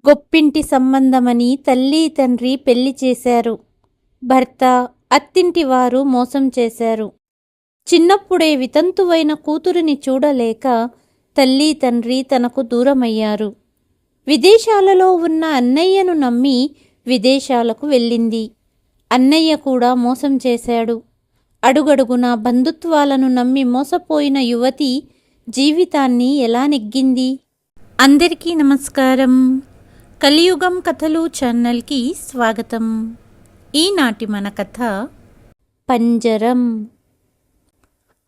గొప్పింటి సంబంధమని తల్లి తండ్రి పెళ్లి చేశారు. భర్త, అత్తింటి వారు మోసం చేశారు. చిన్నప్పుడే వితంతువైన కూతురిని చూడలేక తల్లి తండ్రి తనకు దూరమయ్యారు. విదేశాలలో ఉన్న అన్నయ్యను నమ్మి విదేశాలకు వెళ్ళింది. అన్నయ్య కూడా మోసం చేశాడు. అడుగడుగునా బంధుత్వాలను నమ్మి మోసపోయిన యువతి జీవితాన్ని ఎలా నెగ్గింది? అందరికీ నమస్కారం. కలియుగం కథలు ఛానల్కి స్వాగతం. ఈనాటి మన కథ పంజరం.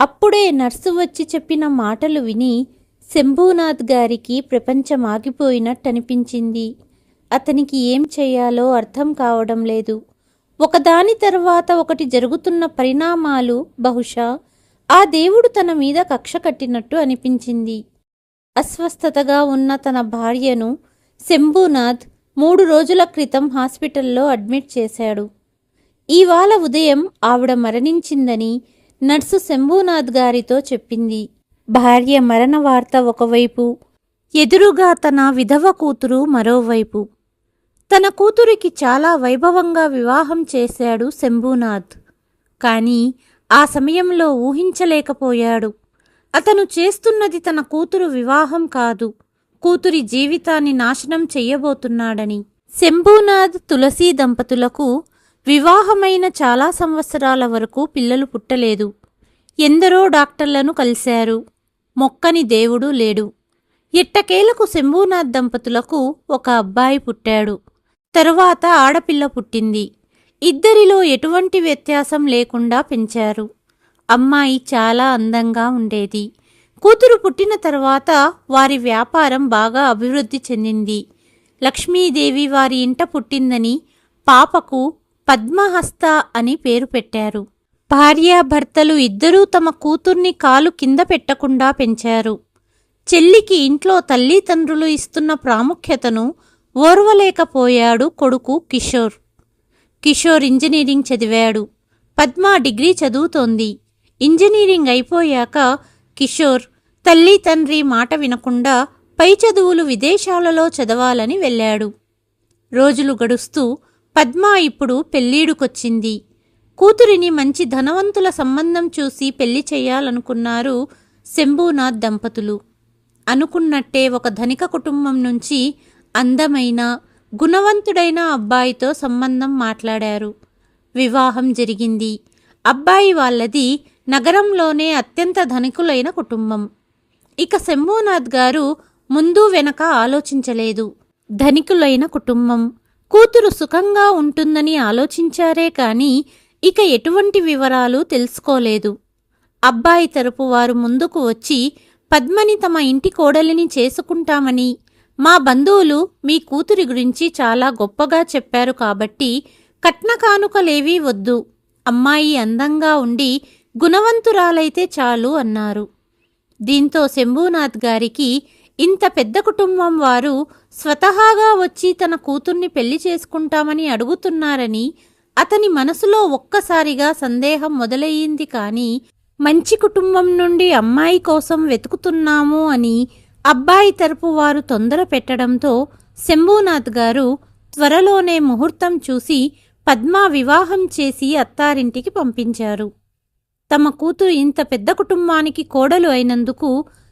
అప్పుడే నర్సు వచ్చి చెప్పిన మాటలు విని శంభూనాథ్ గారికి ప్రపంచం ఆగిపోయినట్టనిపించింది. అతనికి ఏం చేయాలో అర్థం కావడం లేదు. ఒకదాని తర్వాత ఒకటి జరుగుతున్న పరిణామాలు బహుశా ఆ దేవుడు తన మీద కక్ష కట్టినట్టు అనిపించింది. అస్వస్థతగా ఉన్న తన భార్యను శంభూనాథ్ 3 రోజుల క్రితం హాస్పిటల్లో అడ్మిట్ చేశాడు. ఇవాళ ఉదయం ఆవిడ మరణించిందని నర్సు శంభూనాథ్ గారితో చెప్పింది. భార్య మరణ వార్త ఒకవైపు, ఎదురుగా తన విధవ కూతురు మరోవైపు. తన కూతురికి చాలా వైభవంగా వివాహం చేశాడు శంభూనాథ్. కానీ ఆ సమయంలో ఊహించలేకపోయాడు. అతను చేస్తున్నది తన కూతురు వివాహం కాదు, కూతురి జీవితాన్ని నాశనం చెయ్యబోతున్నాడని. శంభూనాథ్, తులసి దంపతులకు వివాహమైన చాలా సంవత్సరాల వరకు పిల్లలు పుట్టలేదు. ఎందరో డాక్టర్లను కలిశారు. మొక్కని దేవుడు లేడు. ఎట్టకేలకు శంభూనాథ్ దంపతులకు ఒక అబ్బాయి పుట్టాడు. తరువాత ఆడపిల్ల పుట్టింది. ఇద్దరిలో ఎటువంటి వ్యత్యాసం లేకుండా పెంచారు. అమ్మాయి చాలా అందంగా ఉండేది. కూతురు పుట్టిన తర్వాత వారి వ్యాపారం బాగా అభివృద్ధి చెందింది. లక్ష్మీదేవి వారి ఇంట పుట్టిందని పాపకు పద్మహస్త అని పేరు పెట్టారు. భార్యాభర్తలు ఇద్దరూ తమ కూతుర్ని కాలు కింద పెట్టకుండా పెంచారు. చెల్లికి ఇంట్లో తల్లిదండ్రులు ఇస్తున్న ప్రాముఖ్యతను ఓర్వలేకపోయాడు కొడుకు కిషోర్. కిషోర్ ఇంజనీరింగ్ చదివాడు. పద్మ డిగ్రీ చదువుతోంది. ఇంజనీరింగ్ అయిపోయాక కిషోర్ తల్లి తండ్రి మాట వినకుండా పై చదువులు విదేశాలలో చదవాలని వెళ్ళాడు. రోజులు గడుస్తూ పద్మ ఇప్పుడు పెళ్ళీడుకొచ్చింది. కూతురిని మంచి ధనవంతుల సంబంధం చూసి పెళ్లి చెయ్యాలనుకున్నారు శంభూనాథ్ దంపతులు. అనుకున్నట్టే ఒక ధనిక కుటుంబం నుంచి అందమైన, గుణవంతుడైన అబ్బాయితో సంబంధం మాట్లాడారు. వివాహం జరిగింది. అబ్బాయి వాళ్ళది నగరంలోనే అత్యంత ధనికులైన కుటుంబం. ఇక శంభూనాథ్ గారు ముందు వెనక ఆలోచించలేదు. ధనికులైన కుటుంబం, కూతురు సుఖంగా ఉంటుందని ఆలోచించారే కాని ఇక ఎటువంటి వివరాలు తెలుసుకోలేదు. అబ్బాయి తరపు వారు ముందుకు వచ్చి పద్మని తమ ఇంటి కోడలిని చేసుకుంటామని, మా బంధువులు మీ కూతురి గురించి చాలా గొప్పగా చెప్పారు కాబట్టి కట్న కానుకలేవీ వద్దు, అమ్మాయి అందంగా ఉండి గుణవంతురాలైతే చాలు అన్నారు. దీంతో శంభూనాథ్ గారికి ఇంత పెద్ద కుటుంబం వారు స్వతహాగా వచ్చి తన కూతుర్ని పెళ్లి చేసుకుంటామని అడుగుతున్నారని అతని మనసులో ఒక్కసారిగా సందేహం మొదలయ్యింది. కానీ మంచి కుటుంబం నుండి అమ్మాయి కోసం వెతుకుతున్నాము అని అబ్బాయి తరపు వారు తొందర పెట్టడంతో శంభూనాథ్ గారు త్వరలోనే ముహూర్తం చూసి పద్మా వివాహం చేసి అత్తారింటికి పంపించారు. తమ కూతురు ఇంత పెద్ద కుటుంబానికి కోడలు అయినందుకు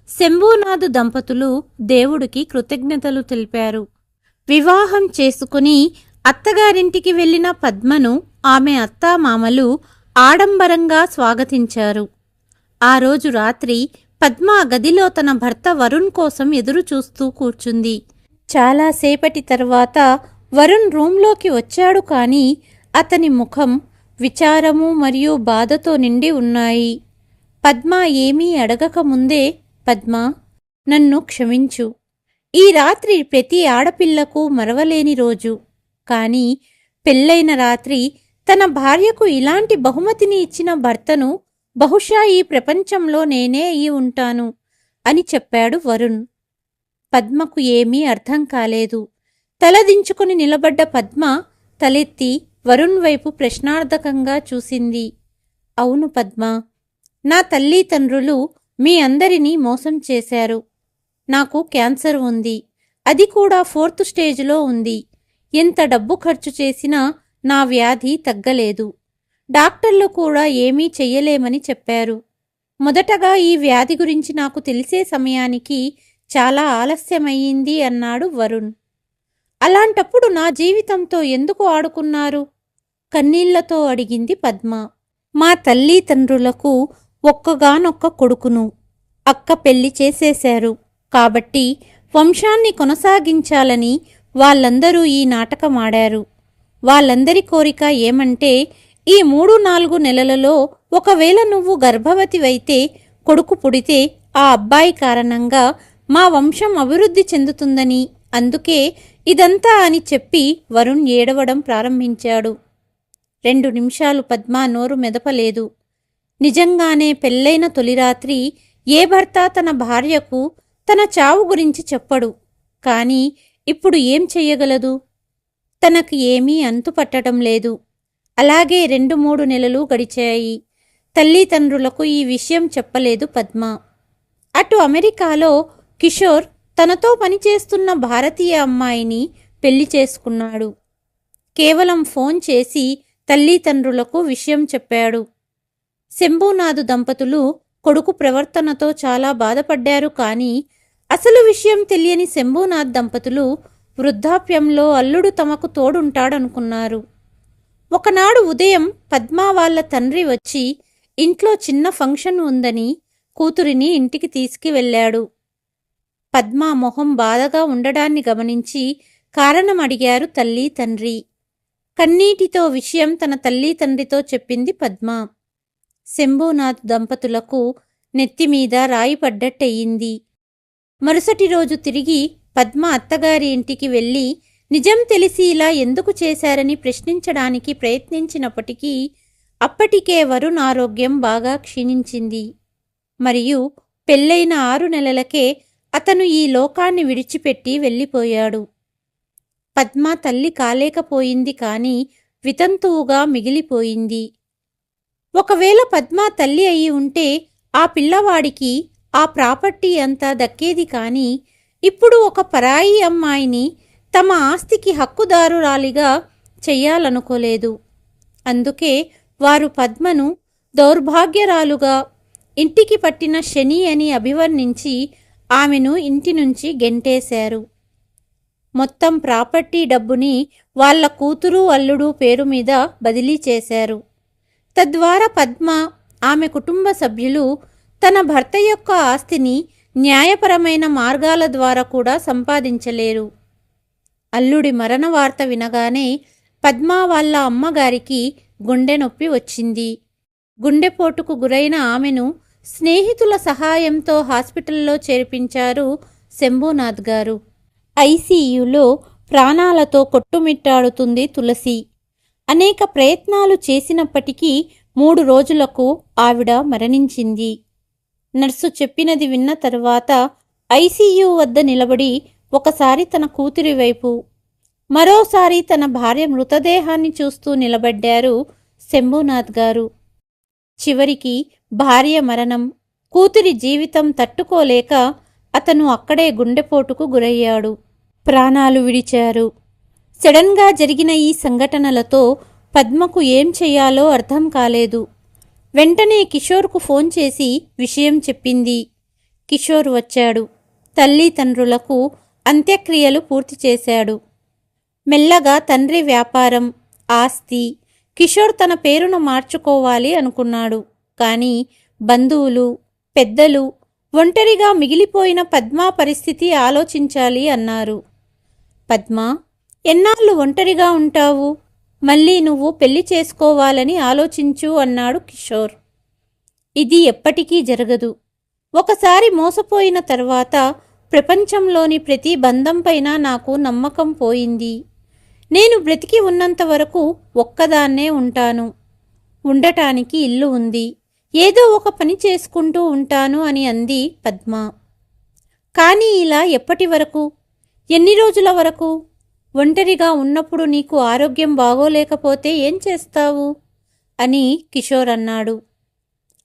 శంభూనాథ్ దంపతులు దేవుడికి కృతజ్ఞతలు తెలిపారు. వివాహం చేసుకుని అత్తగారింటికి వెళ్లిన పద్మను ఆమె అత్తామామలు ఆడంబరంగా స్వాగతించారు. ఆ రోజు రాత్రి పద్మ గదిలో తన భర్త వరుణ్ కోసం ఎదురు చూస్తూ కూర్చుంది. చాలాసేపటి తర్వాత వరుణ్ రూంలోకి వచ్చాడు. కానీ అతని ముఖం విచారము మరియు బాధతో నిండి ఉన్నాయి. పద్మ ఏమీ అడగకముందే, పద్మా, నన్ను క్షమించు. ఈ రాత్రి ప్రతి ఆడపిల్లకు మరవలేని రోజు. కానీ పెళ్ళైన రాత్రి తన భార్యకు ఇలాంటి బహుమతిని ఇచ్చిన భర్తను బహుశా ఈ ప్రపంచంలో నేనే అయి ఉంటాను అని చెప్పాడు వరుణ్. పద్మకు ఏమీ అర్థం కాలేదు. తలదించుకుని నిలబడ్డ పద్మ తలెత్తి వరుణ్ వైపు ప్రశ్నార్థకంగా చూసింది. అవును పద్మ, నా తల్లిదండ్రులు మీ అందరినీ మోసం చేశారు. నాకు క్యాన్సర్ ఉంది. అది కూడా 4th స్టేజ్లో ఉంది. ఎంత డబ్బు ఖర్చు చేసినా నా వ్యాధి తగ్గలేదు. డాక్టర్లు కూడా ఏమీ చెయ్యలేమని చెప్పారు. మొదటగా ఈ వ్యాధి గురించి నాకు తెలిసే సమయానికి చాలా ఆలస్యమయ్యింది అన్నాడు వరుణ్. అలాంటప్పుడు నా జీవితంతో ఎందుకు ఆడుకున్నారు? కన్నీళ్లతో అడిగింది పద్మ. మా తల్లిదండ్రులకు ఒక్కగానొక్క కొడుకును. అక్క పెళ్లి చేసేశారు. కాబట్టి వంశాన్ని కొనసాగించాలని వాళ్ళందరూ ఈ నాటకమాడారు. వాళ్ళందరి కోరిక ఏమంటే, ఈ 3-4 నెలలలో ఒకవేళ నువ్వు గర్భవతివైతే, కొడుకు పుడితే ఆ అబ్బాయి కారణంగా మా వంశం అభివృద్ధి చెందుతుందని. అందుకే ఇదంతా అని చెప్పి వరుణ్ ఏడవడం ప్రారంభించాడు. 2 నిమిషాలు పద్మ నోరు మెదపలేదు. నిజంగానే పెళ్ళైన తొలిరాత్రి ఏ భర్త తన భార్యకు తన చావు గురించి చెప్పడు. కాని ఇప్పుడు ఏం చెయ్యగలదు? తనకు ఏమీ అంతుపట్టడం లేదు. అలాగే 2-3 నెలలు గడిచాయి. తల్లిదండ్రులకు ఈ విషయం చెప్పలేదు పద్మ. అటు అమెరికాలో కిషోర్ తనతో పనిచేస్తున్న భారతీయ అమ్మాయిని పెళ్లి చేసుకున్నాడు. కేవలం ఫోన్ చేసి తల్లిదండ్రులకు విషయం చెప్పాడు. శంభూనాథ్ దంపతులు కొడుకు ప్రవర్తనతో చాలా బాధపడ్డారు. కానీ అసలు విషయం తెలియని శంభూనాథ్ దంపతులు వృద్ధాప్యంలో అల్లుడు తమకు తోడుంటాడనుకున్నారు. ఒకనాడు ఉదయం పద్మ వాళ్ళ తండ్రి వచ్చి ఇంట్లో చిన్న ఫంక్షన్ ఉందని కూతురిని ఇంటికి తీసుకువెళ్ళాడు. పద్మ మొహం బాధగా ఉండడాన్ని గమనించి కారణం అడిగారు తల్లి తండ్రి. కన్నీటితో విషయం తన తల్లి తండ్రితో చెప్పింది పద్మ. శంభూనాథ్ దంపతులకు నెత్తిమీద రాయి పడ్డట్టయింది. మరుసటి రోజు తిరిగి పద్మ అత్తగారి ఇంటికి వెళ్ళి నిజం తెలిసి ఇలా ఎందుకు చేశారని ప్రశ్నించడానికి ప్రయత్నించినప్పటికీ అప్పటికే వరుణ్ ఆరోగ్యం బాగా క్షీణించింది. మరియు పెళ్ళైన 6 నెలలకే అతను ఈ లోకాన్ని విడిచిపెట్టి వెళ్ళిపోయాడు. పద్మ తల్లి కాలేకపోయింది. కాని వితంతువుగా మిగిలిపోయింది. ఒకవేళ పద్మ తల్లి అయి ఉంటే ఆ పిల్లవాడికి ఆ ప్రాపర్టీ అంతా దక్కేది. కాని ఇప్పుడు ఒక పరాయి అమ్మాయిని తమ ఆస్తికి హక్కుదారురాలిగా చెయ్యాలనుకోలేదు. అందుకే వారు పద్మను దౌర్భాగ్యరాలుగా, ఇంటికి పట్టిన శని అని అభివర్ణించి ఆమెను ఇంటి నుంచి గెంటేశారు. మొత్తం ప్రాపర్టీ డబ్బుని వాళ్ల కూతురు అల్లుడు పేరు మీద బదిలీ చేశారు. తద్వారా పద్మ, ఆమె కుటుంబ సభ్యులు తన భర్త యొక్క ఆస్తిని న్యాయపరమైన మార్గాల ద్వారా కూడా సంపాదించలేరు. అల్లుడి మరణ వార్త వినగానే పద్మ వాళ్ళ అమ్మగారికి గుండె నొప్పి వచ్చింది. గుండెపోటుకు గురైన ఆమెను స్నేహితుల సహాయంతో హాస్పిటల్లో చేర్పించారు శంభూనాథ్ గారు. ఐసీయూలో ప్రాణాలతో కొట్టుమిట్టాడుతుంది తులసి. అనేక ప్రయత్నాలు చేసినప్పటికీ 3 రోజులకు ఆవిడ మరణించింది. నర్సు చెప్పినది విన్న తరువాత ఐసీయూ వద్ద నిలబడి ఒకసారి తన కూతురి వైపు, మరోసారి తన భార్య మృతదేహాన్ని చూస్తూ నిలబడ్డారు శంభూనాథ్ గారు. చివరికి భార్య మరణం, కూతురి జీవితం తట్టుకోలేక అతను అక్కడే గుండెపోటుకు గురయ్యాడు. ప్రాణాలు విడిచారు. సడన్గా జరిగిన ఈ సంఘటనలతో పద్మకు ఏం చెయ్యాలో అర్థం కాలేదు. వెంటనే కిషోర్కు ఫోన్ చేసి విషయం చెప్పింది. కిషోర్ వచ్చాడు. తల్లిదండ్రులకు అంత్యక్రియలు పూర్తి చేశాడు. మెల్లగా తండ్రి వ్యాపారం, ఆస్తి, కిషోర్ తన పేరును మార్చుకోవాలి అనుకున్నాడు. కానీ బంధువులు, పెద్దలు ఒంటరిగా మిగిలిపోయిన పద్మ పరిస్థితి ఆలోచించాలి అన్నారు. పద్మ, ఎన్నాళ్ళు ఒంటరిగా ఉంటావు? మళ్ళీ నువ్వు పెళ్లి చేసుకోవాలని ఆలోచించు అన్నాడు కిషోర్. ఇది ఎప్పటికీ జరగదు. ఒకసారి మోసపోయిన తర్వాత ప్రపంచంలోని ప్రతి బంధంపైన నాకు నమ్మకం పోయింది. నేను బ్రతికి ఉన్నంత వరకు ఒక్కదాన్నే ఉంటాను. ఉండటానికి ఇల్లు ఉంది. ఏదో ఒక పని చేసుకుంటూ ఉంటాను అని అంది పద్మ. కానీ ఇలా ఎప్పటి వరకు? ఎన్ని రోజుల వరకు? ఒంటరిగా ఉన్నప్పుడు నీకు ఆరోగ్యం బాగోలేకపోతే ఏం చేస్తావు అని కిషోర్ అన్నాడు.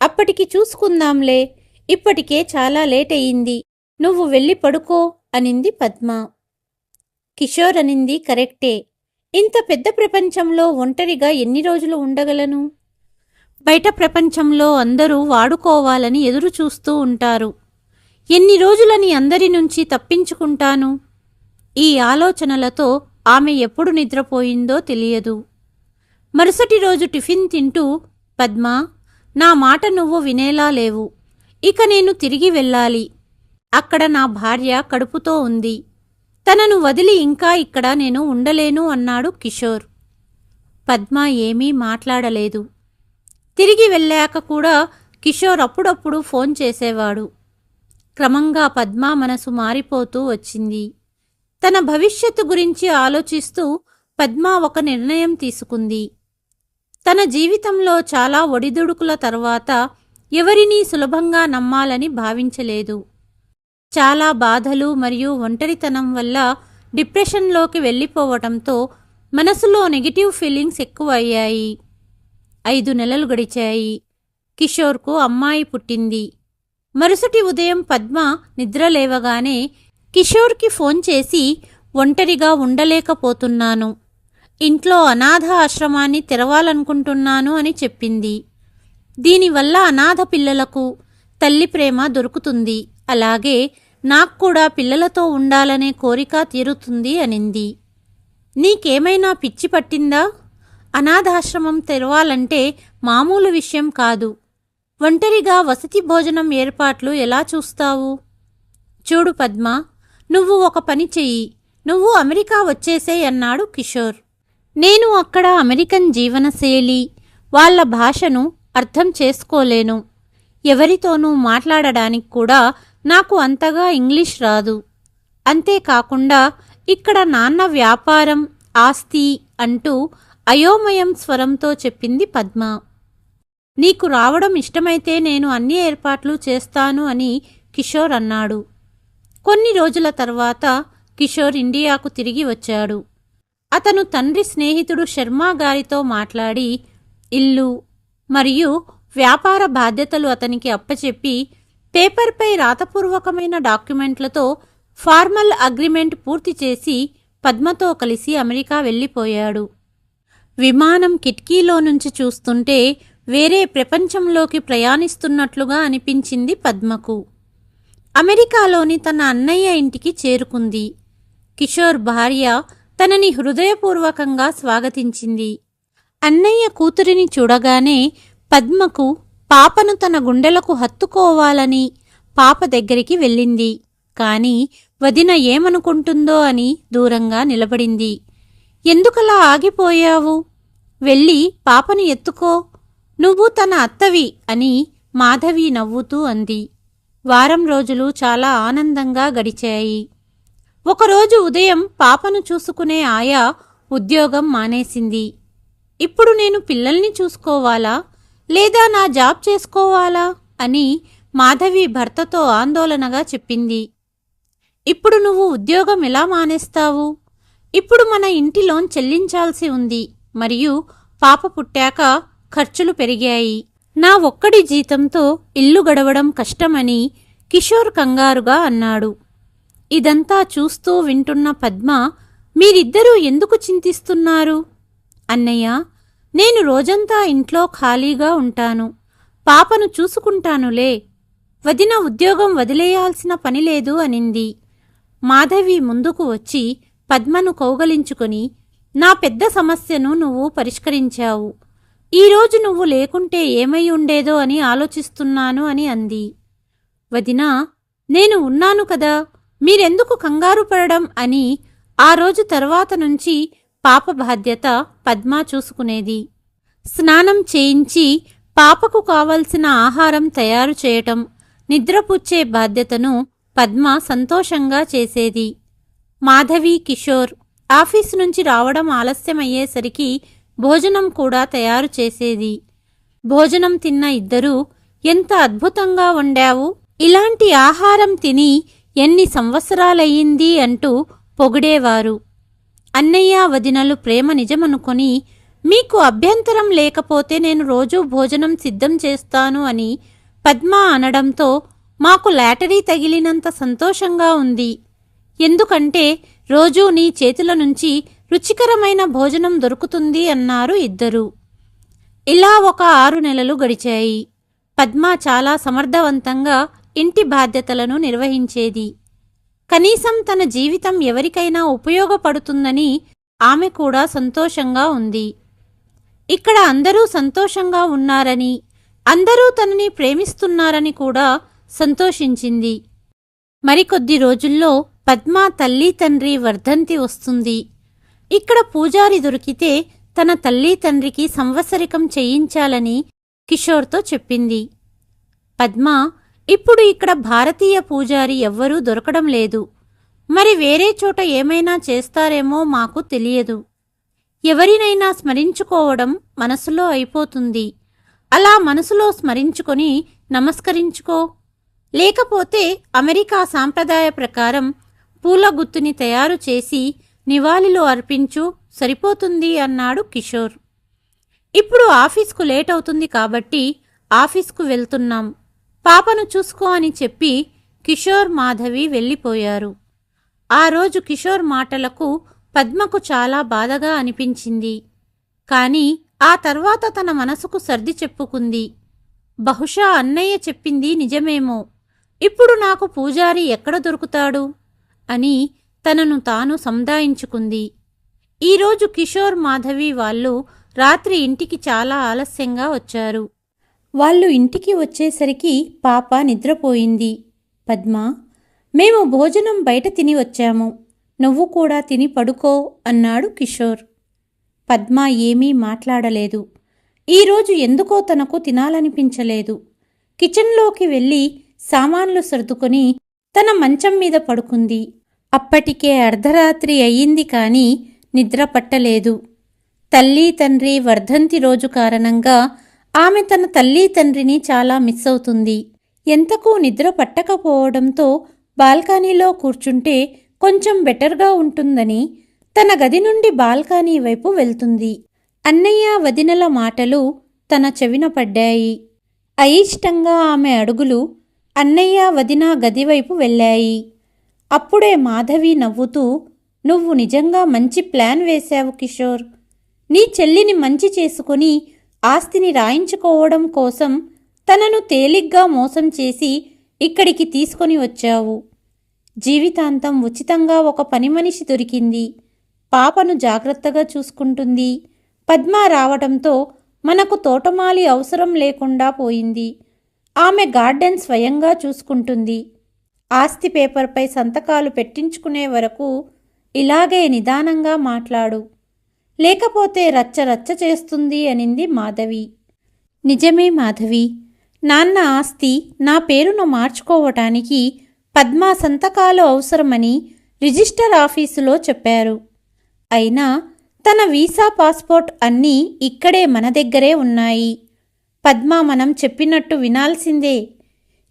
అప్పటికి చూసుకుందాంలే, ఇప్పటికే చాలా లేట్ అయింది, నువ్వు వెళ్ళి పడుకో అనింది పద్మ. కిషోర్ అనింది కరెక్టే. ఇంత పెద్ద ప్రపంచంలో ఒంటరిగా ఎన్ని రోజులు ఉండగలను? బయట ప్రపంచంలో అందరూ వాడుకోవాలని ఎదురు చూస్తూ ఉంటారు. ఎన్ని రోజులని అందరి నుంచి తప్పించుకుంటాను? ఈ ఆలోచనలతో ఆమె ఎప్పుడు నిద్రపోయిందో తెలియదు. మరుసటి రోజు టిఫిన్ తింటూ, పద్మా, నా మాట నువ్వు వినేలా లేవు. ఇక నేను తిరిగి వెళ్ళాలి. అక్కడ నా భార్య కడుపుతో ఉంది. తనను వదిలి ఇంకా ఇక్కడ నేను ఉండలేను అన్నాడు కిషోర్. పద్మ ఏమీ మాట్లాడలేదు. తిరిగి వెళ్ళాక కూడా కిషోర్ అప్పుడప్పుడు ఫోన్ చేసేవాడు. క్రమంగా పద్మ మనసు మారిపోతూ వచ్చింది. తన భవిష్యత్తు గురించి ఆలోచిస్తూ పద్మ ఒక నిర్ణయం తీసుకుంది. తన జీవితంలో చాలా ఒడిదుడుకుల తర్వాత ఎవరినీ సులభంగా నమ్మాలని భావించలేదు. చాలా బాధలు మరియు ఒంటరితనం వల్ల డిప్రెషన్లోకి వెళ్ళిపోవటంతో మనసులో నెగిటివ్ ఫీలింగ్స్ ఎక్కువ అయ్యాయి. 5 నెలలు గడిచాయి. కిషోర్కు అమ్మాయి పుట్టింది. మరుసటి ఉదయం పద్మ నిద్రలేవగానే కిషోర్కి ఫోన్ చేసి, ఒంటరిగా ఉండలేకపోతున్నాను, ఇంట్లో అనాథ ఆశ్రమాన్ని తెరవాలనుకుంటున్నాను అని చెప్పింది. దీనివల్ల అనాథ పిల్లలకు తల్లి ప్రేమ దొరుకుతుంది, అలాగే నాకు కూడా పిల్లలతో ఉండాలనే కోరిక తీరుతుంది అనింది. నీకేమైనా పిచ్చి పట్టిందా? అనాథాశ్రమం తెరవాలంటే మామూలు విషయం కాదు. ఒంటరిగా వసతి భోజనం ఏర్పాట్లు ఎలా చూస్తావు? చూడు పద్మ, నువ్వు ఒక పని చెయ్యి. నువ్వు అమెరికా వచ్చేసేయ్ అన్నాడు కిషోర్. నేను అక్కడ అమెరికన్ జీవనశైలి, వాళ్ళ భాషను అర్థం చేసుకోలేను. ఎవరితోనూ మాట్లాడడానికి కూడా నాకు అంతగా ఇంగ్లీష్ రాదు. అంతేకాకుండా ఇక్కడ నాన్న వ్యాపారం, ఆస్తి అంటూ అయోమయం స్వరంతో చెప్పింది పద్మ. నీకు రావడం ఇష్టమైతే నేను అన్ని ఏర్పాట్లు చేస్తాను అని కిషోర్ అన్నాడు. కొన్ని రోజుల తర్వాత కిషోర్ ఇండియాకు తిరిగి వచ్చాడు. అతను తండ్రి స్నేహితుడు శర్మ గారితో మాట్లాడి ఇల్లు మరియు వ్యాపార బాధ్యతలు అతనికి అప్పచెప్పి పేపర్పై రాతపూర్వకమైన డాక్యుమెంట్లతో ఫార్మల్ అగ్రిమెంట్ పూర్తి చేసి పద్మతో కలిసి అమెరికా వెళ్ళిపోయాడు. విమానం కిటికీలో నుంచి చూస్తుంటే వేరే ప్రపంచంలోకి ప్రయాణిస్తున్నట్లుగా అనిపించింది పద్మకు. అమెరికాలోని తన అన్నయ్య ఇంటికి చేరుకుంది. కిషోర్ భార్య తనని హృదయపూర్వకంగా స్వాగతించింది. అన్నయ్య కూతురిని చూడగానే పద్మకు పాపను తన గుండెలకు హత్తుకోవాలని పాప దగ్గరికి వెళ్ళింది. కాని వదిన ఏమనుకుంటుందో అని దూరంగా నిలబడింది. ఎందుకలా ఆగిపోయావు? వెళ్ళి పాపను ఎత్తుకో, నువ్వు తన అత్తవి అని మాధవి నవ్వుతూ అంది. వారం రోజులు చాలా ఆనందంగా గడిచాయి. ఒకరోజు ఉదయం పాపను చూసుకునే ఆయా ఉద్యోగం మానేసింది. ఇప్పుడు నేను పిల్లల్ని చూసుకోవాలా లేదా నా జాబ్ చేసుకోవాలా అని మాధవి భర్తతో ఆందోళనగా చెప్పింది. ఇప్పుడు నువ్వు ఉద్యోగం ఎలా మానేస్తావు? ఇప్పుడు మన ఇంటి లోన్ చెల్లించాల్సి ఉంది మరియు పాప పుట్టాక ఖర్చులు పెరిగాయి. నా ఒక్కడి జీతంతో ఇల్లు గడవడం కష్టమని కిషోర్ కంగారుగా అన్నాడు. ఇదంతా చూస్తూ వింటున్న పద్మ, మీరిద్దరూ ఎందుకు చింతిస్తున్నారు? అన్నయ్య, నేను రోజంతా ఇంట్లో ఖాళీగా ఉంటాను, పాపను చూసుకుంటానులే. వదిన ఉద్యోగం వదిలేయాల్సిన పనిలేదు అనింది. మాధవి ముందుకు వచ్చి పద్మను కౌగలించుకొని, నా పెద్ద సమస్యను నువ్వు పరిష్కరించావు. ఈరోజు నువ్వు లేకుంటే ఏమై ఉండేదో అని ఆలోచిస్తున్నాను అని అంది. వదినా, నేను ఉన్నాను కదా, మీరెందుకు కంగారు పడడం అని ఆ రోజు తర్వాత నుంచి పాప బాధ్యత పద్మ చూసుకునేది. స్నానం చేయించి పాపకు కావలసిన ఆహారం తయారు చేయటం, నిద్రపుచ్చే బాధ్యతను పద్మ సంతోషంగా చేసేది. మాధవి, కిషోర్ ఆఫీసు నుంచి రావడం ఆలస్యమయ్యేసరికి భోజనం కూడా తయారు చేసేది. భోజనం తిన్న ఇద్దరూ, ఎంత అద్భుతంగా వండావు, ఇలాంటి ఆహారం తిని ఎన్ని సంవత్సరాలయ్యింది అంటూ పొగిడేవారు. అన్నయ్య వదినలు ప్రేమ నిజమనుకొని, మీకు అభ్యంతరం లేకపోతే నేను రోజూ భోజనం సిద్ధం చేస్తాను అని పద్మ అనడంతో మాకు లాటరీ తగిలినంత సంతోషంగా ఉంది. ఎందుకంటే రోజూ నీ చేతుల నుంచి రుచికరమైన భోజనం దొరుకుతుంది అన్నారు ఇద్దరూ. ఇలా ఒక 6 నెలలు గడిచాయి. పద్మ చాలా సమర్థవంతంగా ఇంటి బాధ్యతలను నిర్వహించేది. కనీసం తన జీవితం ఎవరికైనా ఉపయోగపడుతుందని ఆమె కూడా సంతోషంగా ఉంది. ఇక్కడ అందరూ సంతోషంగా ఉన్నారని, అందరూ తనని ప్రేమిస్తున్నారని కూడా సంతోషించింది. మరికొద్ది రోజుల్లో పద్మ తల్లి తండ్రి వర్ధంతి వస్తుంది. ఇక్కడ పూజారి దొరికితే తన తల్లి తండ్రికి సంవత్సరికం చేయించాలని కిషోర్తో చెప్పింది. పద్మ, ఇప్పుడు ఇక్కడ భారతీయ పూజారి ఎవ్వరూ దొరకడం లేదు. మరి వేరే చోట ఏమైనా చేస్తారేమో మాకు తెలియదు. ఎవరినైనా స్మరించుకోవడం మనసులో అయిపోతుంది. అలా మనసులో స్మరించుకొని నమస్కరించుకో. లేకపోతే అమెరికా సాంప్రదాయ ప్రకారం పూల గుత్తుని తయారు చేసి నివాళులు అర్పించు, సరిపోతుంది అన్నాడు కిషోర్. ఇప్పుడు ఆఫీస్కు లేట్ అవుతుంది కాబట్టి ఆఫీస్కు వెళ్తున్నాం. పాపను చూసుకో అని చెప్పి కిషోర్, మాధవి వెళ్ళిపోయారు. ఆ రోజు కిషోర్ మాటలకు పద్మకు చాలా బాధగా అనిపించింది. కాని ఆ తర్వాత తన మనసుకు సర్ది చెప్పుకుంది. బహుశా అన్నయ్య చెప్పింది నిజమేమో. ఇప్పుడు నాకు పూజారి ఎక్కడ దొరుకుతాడు అని తనను తాను సంధాయించుకుంది. ఈరోజు కిషోర్, మాధవి వాళ్ళు రాత్రి ఇంటికి చాలా ఆలస్యంగా వచ్చారు. వాళ్ళు ఇంటికి వచ్చేసరికి పాప నిద్రపోయింది. పద్మ, మేము భోజనం బయట తిని వచ్చాము, నువ్వు కూడా తిని పడుకో అన్నాడు కిషోర్. పద్మ ఏమీ మాట్లాడలేదు. ఈరోజు ఎందుకో తనకు తినాలనిపించలేదు. కిచెన్లోకి వెళ్ళి సామాన్లు సర్దుకొని తన మంచం మీద పడుకుంది. అప్పటికే అర్ధరాత్రి అయ్యింది కానీ నిద్ర పట్టలేదు. తల్లి తండ్రి వర్ధంతి రోజు కారణంగా ఆమె తన తల్లి తండ్రిని చాలా మిస్ అవుతుంది. ఎంతకూ నిద్ర పట్టకపోవడంతో బాల్కనీలో కూర్చుంటే కొంచెం బెటర్గా ఉంటుందని తన గది నుండి బాల్కనీ వైపు వెళ్తుంది. అన్నయ్య, వదినల మాటలు తన చెవిన పడ్డాయి. అయిష్టంగా ఆమె అడుగులు అన్నయ్య, వదిన గదివైపు వెళ్ళాయి. అప్పుడే మాధవి నవ్వుతూ, నువ్వు నిజంగా మంచి ప్లాన్ వేశావు కిషోర్. నీ చెల్లిని మంచి చేసుకుని ఆస్తిని రాయించుకోవడం కోసం తనను తేలిగ్గా మోసం చేసి ఇక్కడికి తీసుకొని వచ్చావు. జీవితాంతం ఉచితంగా ఒక పని మనిషి దొరికింది. పాపను జాగ్రత్తగా చూసుకుంటుంది. పద్మ రావడంతో మనకు తోటమాలి అవసరం లేకుండా పోయింది. ఆమె గార్డెన్ స్వయంగా చూసుకుంటుంది. ఆస్తి పేపర్పై సంతకాలు పెట్టించుకునే వరకు ఇలాగే నిదానంగా మాట్లాడు, లేకపోతే రచ్చ రచ్చ చేస్తుంది అనింది మాధవి. నిజమే మాధవి, నాన్న ఆస్తి నా పేరును మార్చుకోవటానికి పద్మ సంతకాలు అవసరమని రిజిస్టర్ ఆఫీసులో చెప్పారు. అయినా తన వీసా, పాస్పోర్ట్ అన్నీ ఇక్కడే మన దగ్గరే ఉన్నాయి. పద్మ మనం చెప్పినట్టు వినాల్సిందే.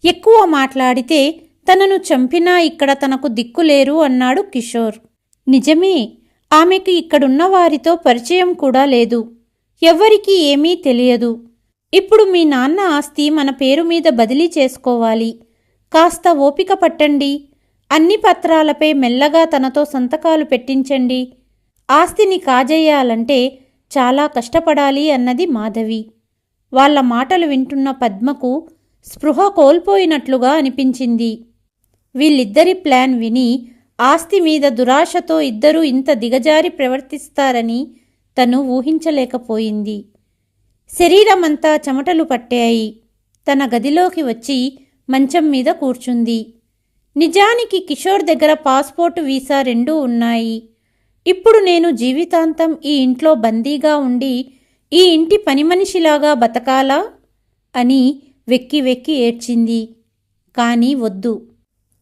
ఎక్కువ మాట్లాడితే తనను చంపినా ఇక్కడ తనకు దిక్కులేరు అన్నాడు కిషోర్. నిజమే, ఆమెకు ఇక్కడున్న వారితో పరిచయం కూడా లేదు. ఎవ్వరికీ ఏమీ తెలియదు. ఇప్పుడు మీ నాన్న ఆస్తి మన పేరు మీద బదిలీ చేసుకోవాలి. కాస్త ఓపిక పట్టండి. అన్ని పత్రాలపై మెల్లగా తనతో సంతకాలు పెట్టించండి. ఆస్తిని కాజేయాలంటే చాలా కష్టపడాలి అన్నది మాధవి. వాళ్ళ మాటలు వింటున్న పద్మకు స్పృహ కోల్పోయినట్లుగా అనిపించింది. వీళ్ళిద్దరి ప్లాన్ విని ఆస్తి మీద దురాశతో ఇద్దరూ ఇంత దిగజారి ప్రవర్తిస్తారని తను ఊహించలేకపోయింది. శరీరమంతా చెమటలు పట్టాయి. తన గదిలోకి వచ్చి మంచం మీద కూర్చుంది. నిజానికి కిషోర్ దగ్గర పాస్పోర్టు, వీసా రెండూ ఉన్నాయి. ఇప్పుడు నేను జీవితాంతం ఈ ఇంట్లో బందీగా ఉండి ఈ ఇంటి పనిమనిషిలాగా బతకాలా అని వెక్కి వెక్కి ఏడ్చింది. కానీ వద్దు,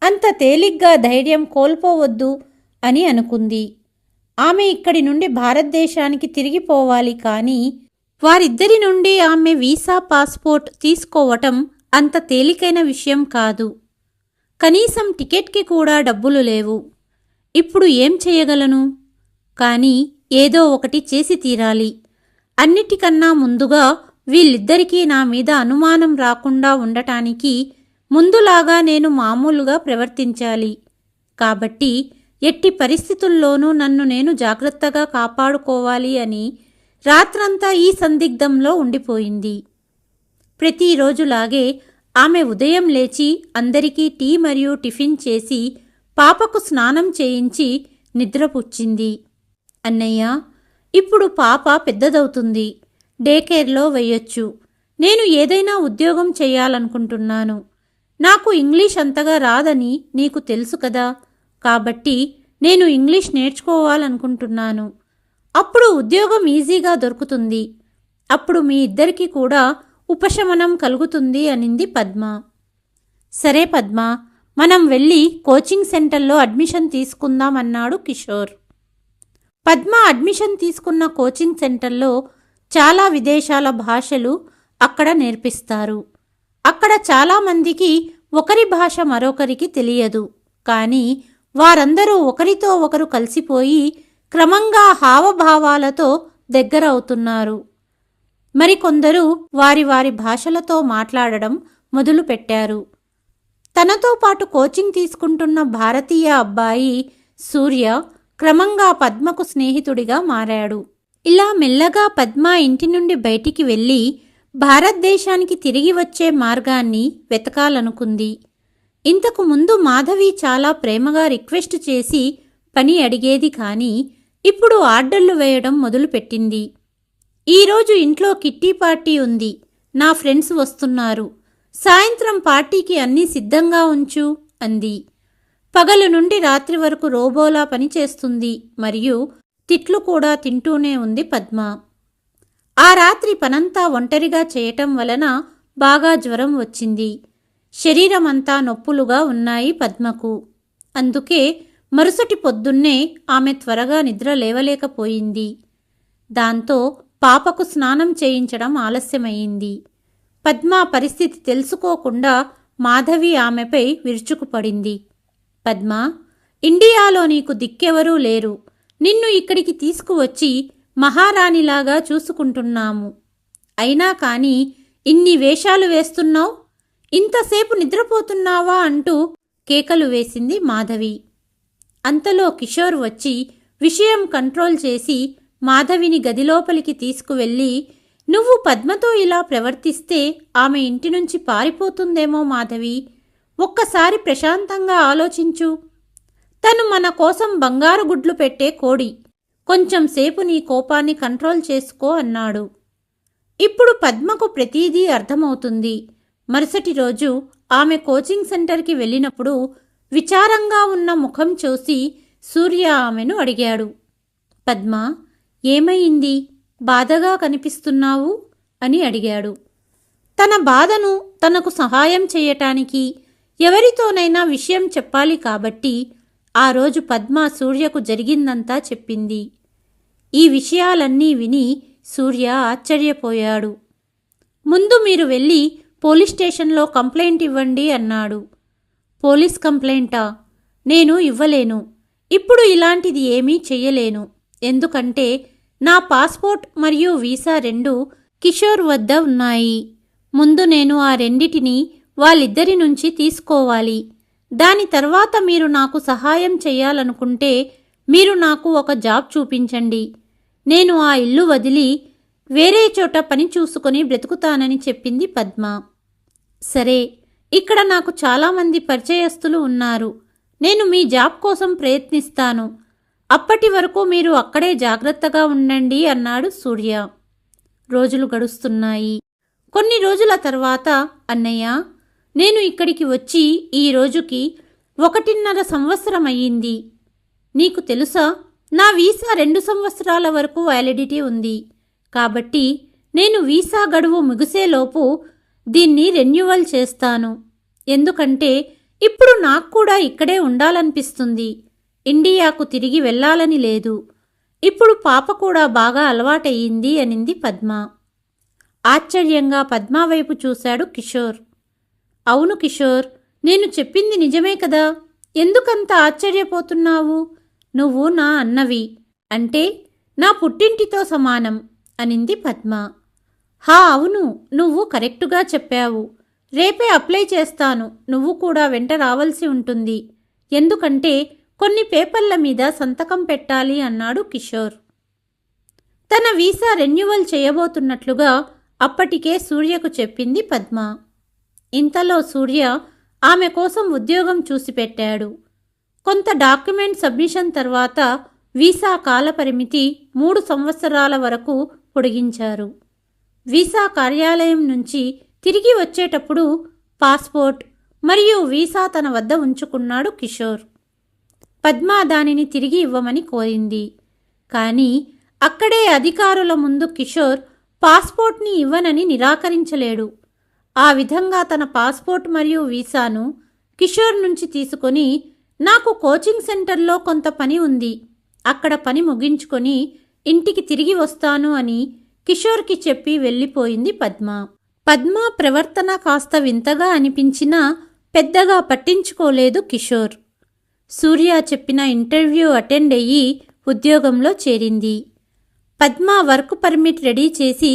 అంత తేలిగ్గా ధైర్యం కోల్పోవద్దు అని అనుకుంది. ఆమె ఇక్కడి నుండి భారతదేశానికి తిరిగిపోవాలి. కానీ వారిద్దరి నుండి ఆమె వీసా, పాస్పోర్ట్ తీసుకోవటం అంత తేలికైన విషయం కాదు. కనీసం టికెట్కి కూడా డబ్బులు లేవు. ఇప్పుడు ఏం చేయగలను? కానీ ఏదో ఒకటి చేసి తీరాలి. అన్నిటికన్నా ముందుగా వీళ్ళిద్దరికీ నా మీద అనుమానం రాకుండా ఉండటానికి ముందులాగా నేను మామూలుగా ప్రవర్తించాలి. కాబట్టి ఎట్టి పరిస్థితుల్లోనూ నన్ను నేను జాగ్రత్తగా కాపాడుకోవాలి అని రాత్రంతా ఈ సందిగ్ధంలో ఉండిపోయింది. ప్రతిరోజులాగే ఆమె ఉదయం లేచి అందరికీ టీ మరియు టిఫిన్ చేసి పాపకు స్నానం చేయించి నిద్రపుచ్చింది. అన్నయ్య, ఇప్పుడు పాప పెద్దదవుతుంది, డే కేర్లో వెయ్యొచ్చు. నేను ఏదైనా ఉద్యోగం చేయాలనుకుంటున్నాను. నాకు ఇంగ్లీష్ అంతగా రాదని నీకు తెలుసు కదా, కాబట్టి నేను ఇంగ్లీష్ నేర్చుకోవాలనుకుంటున్నాను. అప్పుడు ఉద్యోగం ఈజీగా దొరుకుతుంది. అప్పుడు మీ ఇద్దరికీ కూడా ఉపశమనం కలుగుతుంది అనింది పద్మ. సరే పద్మ, మనం వెళ్ళి కోచింగ్ సెంటర్లో అడ్మిషన్ తీసుకుందాం అన్నాడు కిషోర్. పద్మ అడ్మిషన్ తీసుకున్న కోచింగ్ సెంటర్లో చాలా విదేశాల భాషలు అక్కడ నేర్పిస్తారు. అక్కడ చాలామందికి ఒకరి భాష మరొకరికి తెలియదు. కానీ వారందరూ ఒకరితో ఒకరు కలిసిపోయి క్రమంగా హావభావాలతో దగ్గరవుతున్నారు. మరికొందరు వారి వారి భాషలతో మాట్లాడడం మొదలుపెట్టారు. తనతో పాటు కోచింగ్ తీసుకుంటున్న భారతీయ అబ్బాయి సూర్య క్రమంగా పద్మకు స్నేహితుడిగా మారాడు. ఇలా మెల్లగా పద్మ ఇంటి నుండి బయటికి వెళ్ళి భారతదేశానికి తిరిగి వచ్చే మార్గాన్ని వెతకాలనుకుంది. ఇంతకు ముందు మాధవి చాలా ప్రేమగా రిక్వెస్ట్ చేసి పని అడిగేది, కానీ ఇప్పుడు ఆర్డర్లు వేయడం మొదలుపెట్టింది. ఈరోజు ఇంట్లో కిట్టి పార్టీ ఉంది, నా ఫ్రెండ్స్ వస్తున్నారు, సాయంత్రం పార్టీకి అన్నీ సిద్ధంగా ఉంచు అంది. పగలు నుండి రాత్రి వరకు రోబోలా పనిచేస్తుంది మరియు తిట్లు కూడా తింటూనే ఉంది పద్మ. ఆ రాత్రి పనంతా ఒంటరిగా చేయటం వలన బాగా జ్వరం వచ్చింది. శరీరమంతా నొప్పులుగా ఉన్నాయి పద్మకు. అందుకే మరుసటి పొద్దున్నే ఆమె త్వరగా నిద్ర లేవలేకపోయింది. దాంతో పాపకు స్నానం చేయించడం ఆలస్యమయ్యింది. పద్మ పరిస్థితి తెలుసుకోకుండా మాధవి ఆమెపై విరుచుకుపడింది. పద్మ, ఇండియాలో నీకు దిక్కెవరూ లేరు. నిన్ను ఇక్కడికి తీసుకువచ్చి మహారాణిలాగా చూసుకుంటున్నాము. అయినా కానీ ఇన్ని వేషాలు వేస్తున్నావు, ఇంతసేపు నిద్రపోతున్నావా అంటూ కేకలు వేసింది మాధవి. అంతలో కిషోర్ వచ్చి విషయం కంట్రోల్ చేసి మాధవిని గదిలోపలికి తీసుకువెళ్ళి, నువ్వు పద్మతో ఇలా ప్రవర్తిస్తే ఆమె ఇంటి నుంచి పారిపోతుందేమో మాధవి, ఒక్కసారి ప్రశాంతంగా ఆలోచించు. తను మన కోసం బంగారు గుడ్లు పెట్టే కోడి, కొంచెం సేపు నీ కోపాన్ని కంట్రోల్ చేసుకో అన్నాడు. ఇప్పుడు పద్మకు ప్రతీదీ అర్థమవుతుంది. మరుసటి రోజు ఆమె కోచింగ్ సెంటర్కి వెళ్ళినప్పుడు విచారంగా ఉన్న ముఖం చూసి సూర్య ఆమెను అడిగాడు. పద్మ, ఏమైంది, బాధగా కనిపిస్తున్నావు అని అడిగాడు. తన బాధను తనకు సహాయం చేయటానికి ఎవరితోనైనా విషయం చెప్పాలి కాబట్టి ఆ రోజు పద్మ సూర్యకు జరిగిందంతా చెప్పింది. ఈ విషయాలన్నీ విని సూర్య ఆశ్చర్యపోయాడు. ముందు మీరు వెళ్ళి పోలీస్ స్టేషన్లో కంప్లైంట్ ఇవ్వండి అన్నాడు. పోలీస్ కంప్లైంటా? నేను ఇవ్వలేను. ఇప్పుడు ఇలాంటిది ఏమీ చెయ్యలేను. ఎందుకంటే నా పాస్పోర్ట్ మరియు వీసా రెండూ కిషోర్ వద్ద ఉన్నాయి. ముందు నేను ఆ రెండిటిని వాళ్ళిద్దరి నుంచి తీసుకోవాలి. దాని తర్వాత మీరు నాకు సహాయం చెయ్యాలనుకుంటే మీరు నాకు ఒక జాబ్ చూపించండి. నేను ఆ ఇల్లు వదిలి వేరే చోట పని చూసుకొని బ్రతుకుతానని చెప్పింది పద్మ. సరే, ఇక్కడ నాకు చాలామంది పరిచయస్తులు ఉన్నారు. నేను మీ జాబ్ కోసం ప్రయత్నిస్తాను. అప్పటి వరకు మీరు అక్కడే జాగ్రత్తగా ఉండండి అన్నాడు సూర్య. రోజులు గడుస్తున్నాయి. కొన్ని రోజుల తర్వాత, అన్నయ్య, నేను ఇక్కడికి వచ్చి ఈ రోజుకి 1.5 సంవత్సరం అయ్యింది. నీకు తెలుసా, నా వీసా 2 సంవత్సరాల వరకు వ్యాలిడిటీ ఉంది. కాబట్టి నేను వీసా గడువు ముగిసేలోపు దీన్ని రెన్యువల్ చేస్తాను. ఎందుకంటే ఇప్పుడు నాకు కూడా ఇక్కడే ఉండాలనిపిస్తుంది. ఇండియాకు తిరిగి వెళ్ళాలని లేదు. ఇప్పుడు పాప కూడా బాగా అలవాటయ్యింది అనింది పద్మ. ఆశ్చర్యంగా పద్మ వైపు చూశాడు కిషోర్. అవును కిషోర్, నేను చెప్పింది నిజమే కదా, ఎందుకంత ఆశ్చర్యపోతున్నావు? నువ్వు నా అన్నవి, అంటే నా పుట్టింటితో సమానం అనింది పద్మ. హా, అవును, నువ్వు కరెక్టుగా చెప్పావు. రేపే అప్లై చేస్తాను. నువ్వు కూడా వెంట రావాల్సి ఉంటుంది. ఎందుకంటే కొన్ని పేపర్ల మీద సంతకం పెట్టాలి అన్నాడు కిషోర్. తన వీసా రెన్యువల్ చేయబోతున్నట్లుగా అప్పటికే సూర్యకు చెప్పింది పద్మ. ఇంతలో సూర్య ఆమె కోసం ఉద్యోగం చూసి పెట్టాడు. కొంత డాక్యుమెంట్ సబ్మిషన్ తర్వాత వీసా కాలపరిమితి 3 సంవత్సరాల వరకు పొడిగించారు. వీసా కార్యాలయం నుంచి తిరిగి వచ్చేటప్పుడు పాస్పోర్ట్ మరియు వీసా తన వద్ద ఉంచుకున్నాడు కిషోర్. పద్మ దానిని తిరిగి ఇవ్వమని కోరింది. కానీ అక్కడే అధికారుల ముందు కిషోర్ పాస్పోర్ట్ని ఇవ్వనని నిరాకరించలేడు. ఆ విధంగా తన పాస్పోర్ట్ మరియు వీసాను కిషోర్ నుంచి తీసుకొని, నాకు కోచింగ్ సెంటర్లో కొంత పని ఉంది, అక్కడ పని ముగించుకొని ఇంటికి తిరిగి వస్తాను అని కిషోర్కి చెప్పి వెళ్ళిపోయింది పద్మ. పద్మ ప్రవర్తన కాస్త వింతగా అనిపించినా పెద్దగా పట్టించుకోలేదు కిషోర్. సూర్య చెప్పిన ఇంటర్వ్యూ అటెండ్ అయ్యి ఉద్యోగంలో చేరింది. పద్మ వర్క్ పర్మిట్ రెడీ చేసి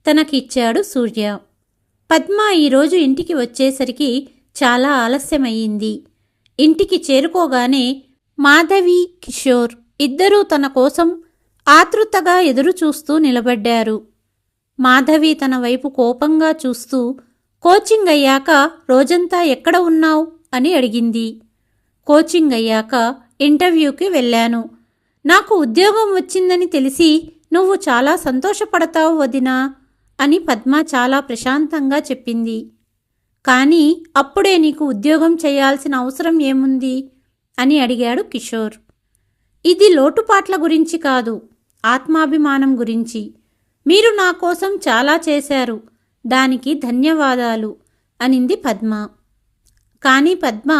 తనకిచ్చాడు సూర్య. పద్మ ఈరోజు ఇంటికి వచ్చేసరికి చాలా ఆలస్యమయ్యింది. ఇంటికి చేరుకోగానే మాధవి, కిషోర్ ఇద్దరూ తన కోసం ఆతృతగా ఎదురుచూస్తూ నిలబడ్డారు. మాధవి తన వైపు కోపంగా చూస్తూ, కోచింగ్ అయ్యాక రోజంతా ఎక్కడ ఉన్నావు అని అడిగింది. కోచింగ్ అయ్యాక ఇంటర్వ్యూకి వెళ్ళాను. నాకు ఉద్యోగం వచ్చిందని తెలిసి నువ్వు చాలా సంతోషపడతావు వదినా అని పద్మ చాలా ప్రశాంతంగా చెప్పింది. కానీ అప్పుడే నీకు ఉద్యోగం చేయాల్సిన అవసరం ఏముంది అని అడిగాడు కిషోర్. ఇది లోటుపాట్ల గురించి కాదు, ఆత్మాభిమానం గురించి. మీరు నా కోసం చాలా చేశారు, దానికి ధన్యవాదాలు అనింది పద్మ. కానీ పద్మ,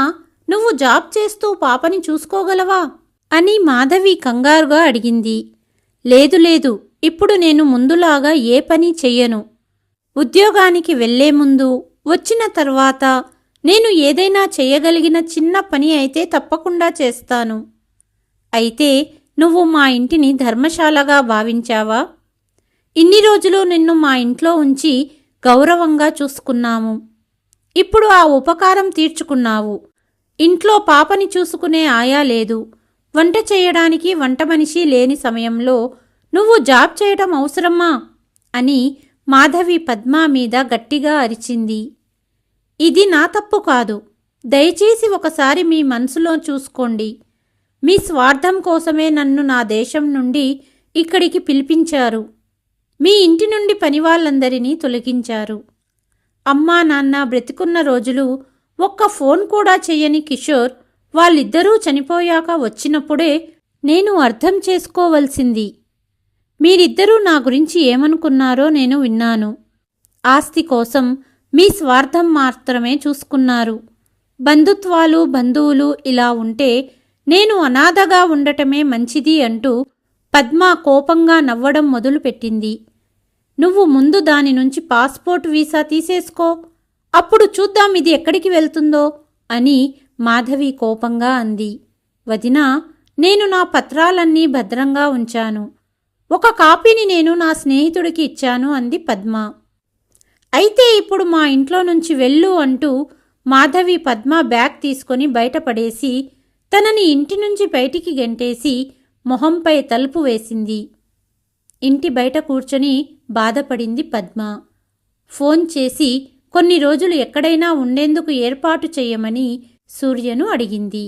నువ్వు జాబ్ చేస్తూ పాపని చూసుకోగలవా అని మాధవి కంగారుగా అడిగింది. లేదు లేదు, ఇప్పుడు నేను ముందులాగా ఏ పని చెయ్యను. ఉద్యోగానికి వెళ్లే ముందు, వచ్చిన తర్వాత నేను ఏదైనా చేయగలిగిన చిన్న పని అయితే తప్పకుండా చేస్తాను. అయితే నువ్వు మా ఇంటిని ధర్మశాలగా భావించావా? ఇన్ని రోజులు నిన్ను మా ఇంట్లో ఉంచి గౌరవంగా చూసుకున్నాము. ఇప్పుడు ఆ ఉపకారం తీర్చుకున్నావు. ఇంట్లో పాపని చూసుకునే ఆయా లేదు, వంట చేయడానికి వంట మనిషి లేని సమయంలో నువ్వు జాబ్ చేయటం అవసరమా అని మాధవి పద్మ మీద గట్టిగా అరిచింది. ఇది నా తప్పు కాదు. దయచేసి ఒకసారి మీ మనసులో చూసుకోండి. మీ స్వార్థం కోసమే నన్ను నా దేశం నుండి ఇక్కడికి పిలిపించారు. మీ ఇంటి నుండి పనివాళ్ళందరినీ తొలగించారు. అమ్మా నాన్న బ్రతికున్న రోజులు ఒక్క ఫోన్ కూడా చెయ్యని కిషోర్ వాళ్ళిద్దరూ చనిపోయాక వచ్చినప్పుడే నేను అర్థం చేసుకోవలసింది. మీరిద్దరూ నా గురించి ఏమనుకున్నారో నేను విన్నాను. ఆస్తి కోసం మీ స్వార్థం మాత్రమే చూసుకున్నారు. బంధుత్వాలు, బంధువులు ఇలా ఉంటే నేను అనాథగా ఉండటమే మంచిది అంటూ పద్మ కోపంగా నవ్వడం మొదలుపెట్టింది. నువ్వు ముందు దాని నుంచి పాస్పోర్ట్ వీసా తీసేసుకో, అప్పుడు చూద్దాం ఇది ఎక్కడికి వెళ్తుందో అని మాధవి కోపంగా అంది. వదినా, నేను నా పత్రాలన్నీ భద్రంగా ఉంచాను. ఒక కాపీని నేను నా స్నేహితుడికి ఇచ్చాను అంది పద్మ. అయితే ఇప్పుడు మా ఇంట్లో నుంచి వెళ్ళు అంటూ మాధవి పద్మ బ్యాగ్ తీసుకొని బయటపడేసి తనని ఇంటి నుంచి బయటికి గెంటేసి మొహంపై తలుపు వేసింది. ఇంటి బయట కూర్చొని బాధపడింది పద్మ. ఫోన్ చేసి కొన్ని రోజులు ఎక్కడైనా ఉండేందుకు ఏర్పాటు చెయ్యమని సూర్యను అడిగింది.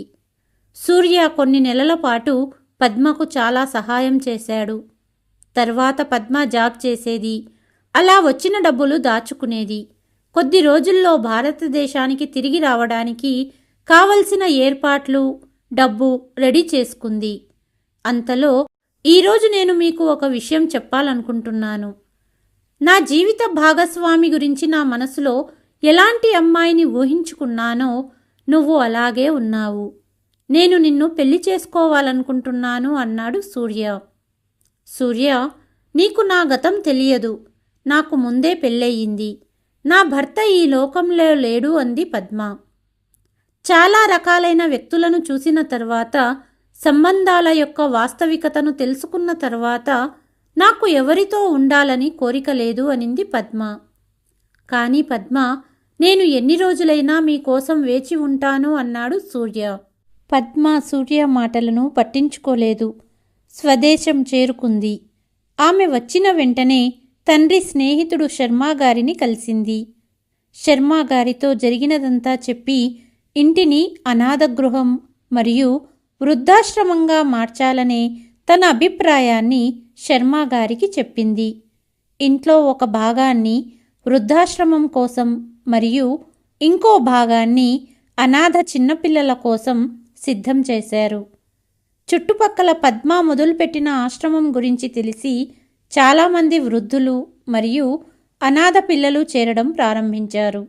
సూర్య కొన్ని నెలల పాటు పద్మకు చాలా సహాయం చేశాడు. తర్వాత పద్మ జాబ్ చేసేది. అలా వచ్చిన డబ్బులు దాచుకునేది. కొద్ది రోజుల్లో భారతదేశానికి తిరిగి రావడానికి కావలసిన ఏర్పాట్లు, డబ్బు రెడీ చేసుకుంది. అంతలో ఈరోజు నేను మీకు ఒక విషయం చెప్పాలనుకుంటున్నాను. నా జీవిత భాగస్వామి గురించి నా మనసులో ఎలాంటి అమ్మాయిని ఊహించుకున్నానో నువ్వు అలాగే ఉన్నావు. నేను నిన్ను పెళ్లి చేసుకోవాలనుకుంటున్నాను అన్నాడు సూర్య. సూర్య, నీకు నా గతం తెలియదు. నాకు ముందే పెళ్ళయింది. నా భర్త ఈ లోకంలో లేడు అంది పద్మ. చాలా రకాలైన వ్యక్తులను చూసిన తర్వాత, సంబంధాల యొక్క వాస్తవికతను తెలుసుకున్న తర్వాత నాకు ఎవరితో ఉండాలని కోరిక లేదు అనింది పద్మ. కానీ పద్మ, నేను ఎన్ని రోజులైనా మీకోసం వేచి ఉంటాను అన్నాడు సూర్య. పద్మ సూర్య మాటలను పట్టించుకోలేదు. స్వదేశం చేరుకుంది. ఆమె వచ్చిన వెంటనే తండ్రి స్నేహితుడు శర్మాగారిని కలిసింది. శర్మాగారితో జరిగినదంతా చెప్పి ఇంటిని అనాథగృహం మరియు వృద్ధాశ్రమంగా మార్చాలనే తన అభిప్రాయాన్ని శర్మాగారికి చెప్పింది. ఇంట్లో ఒక భాగాన్ని వృద్ధాశ్రమం కోసం మరియు ఇంకో భాగాన్ని అనాథ చిన్నపిల్లల కోసం సిద్ధం చేశారు. చుట్టుపక్కల పద్మ మొదలుపెట్టిన ఆశ్రమం గురించి తెలిసి చాలామంది వృద్ధులు మరియు అనాథ పిల్లలు చేరడం ప్రారంభించారు.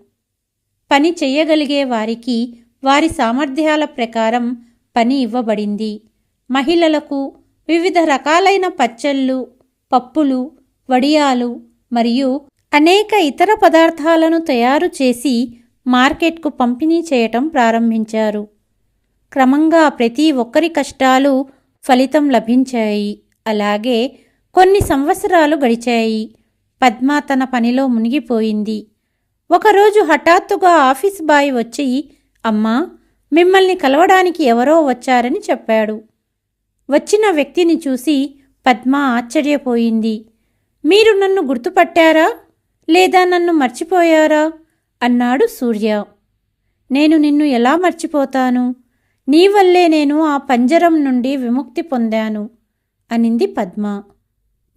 పని చెయ్యగలిగే వారికి వారి సామర్థ్యాల ప్రకారం పని ఇవ్వబడింది. మహిళలకు వివిధ రకాలైన పచ్చళ్ళు, పప్పులు, వడియాలు మరియు అనేక ఇతర పదార్థాలను తయారు చేసి మార్కెట్కు పంపిణీ చేయటం ప్రారంభించారు. క్రమంగా ప్రతి ఒక్కరి కష్టాలు ఫలితం లభించాయి. అలాగే కొన్ని సంవత్సరాలు గడిచాయి. పద్మ తన పనిలో మునిగిపోయింది. ఒకరోజు హఠాత్తుగా ఆఫీస్ బాయ్ వచ్చి, అమ్మా, మిమ్మల్ని కలవడానికి ఎవరో వచ్చారని చెప్పాడు. వచ్చిన వ్యక్తిని చూసి పద్మ ఆశ్చర్యపోయింది. మీరు నన్ను గుర్తుపట్టారా లేదా నన్ను మర్చిపోయారా అన్నాడు సూర్య. నేను నిన్ను ఎలా మర్చిపోతాను? నీ వల్లే నేను ఆ పంజరం నుండి విముక్తి పొందాను అనింది పద్మ.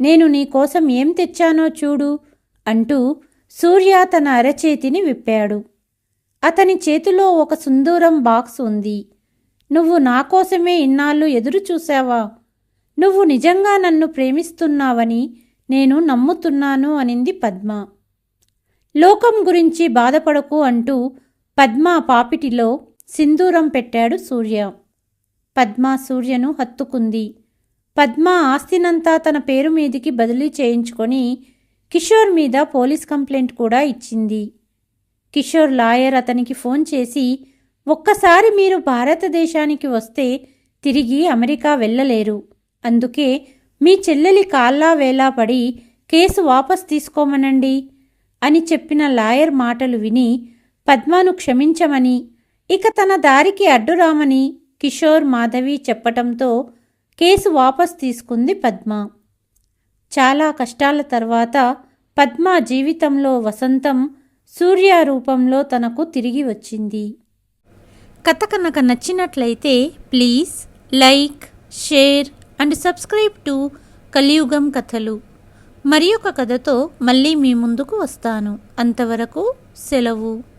నేను నీకోసం ఏం తెచ్చానో చూడు అంటూ సూర్య తన అరచేతిని విప్పాడు. అతని చేతిలో ఒక సుందూరం బాక్స్ ఉంది. నువ్వు నా కోసమే ఇన్నాళ్ళు ఎదురు చూశావా? నువ్వు నిజంగా నన్ను ప్రేమిస్తున్నావని నేను నమ్ముతున్నాను అనింది పద్మ. లోకం గురించి బాధపడకు అంటూ పద్మ పాపిటిలో సింధూరం పెట్టాడు సూర్య. పద్మ సూర్యను హత్తుకుంది. పద్మ ఆస్తినంతా తన పేరు మీదికి బదిలీ చేయించుకొని కిషోర్ మీద పోలీస్ కంప్లైంట్ కూడా ఇచ్చింది. కిషోర్ లాయర్ అతనికి ఫోన్ చేసి, ఒక్కసారి మీరు భారతదేశానికి వస్తే తిరిగి అమెరికా వెళ్ళలేరు. అందుకే మీ చెల్లెలి కాళ్ళా వేలా పడి కేసు వాపస్ తీసుకోమనండి అని చెప్పిన లాయర్ మాటలు విని పద్మను క్షమించమని, ఇక తన దారికి అడ్డురామని కిషోర్, మాధవి చెప్పటంతో కేసు వాపస్ తీసుకుంది పద్మ. చాలా కష్టాల తర్వాత పద్మ జీవితంలో వసంతం సూర్య రూపంలో తనకు తిరిగి వచ్చింది. కథ కనుక నచ్చినట్లయితే please like, share and subscribe to కలియుగం కథలు. మరి ఒక కథతో మళ్ళీ మీ ముందుకు వస్తాను. అంతవరకు సెలవు.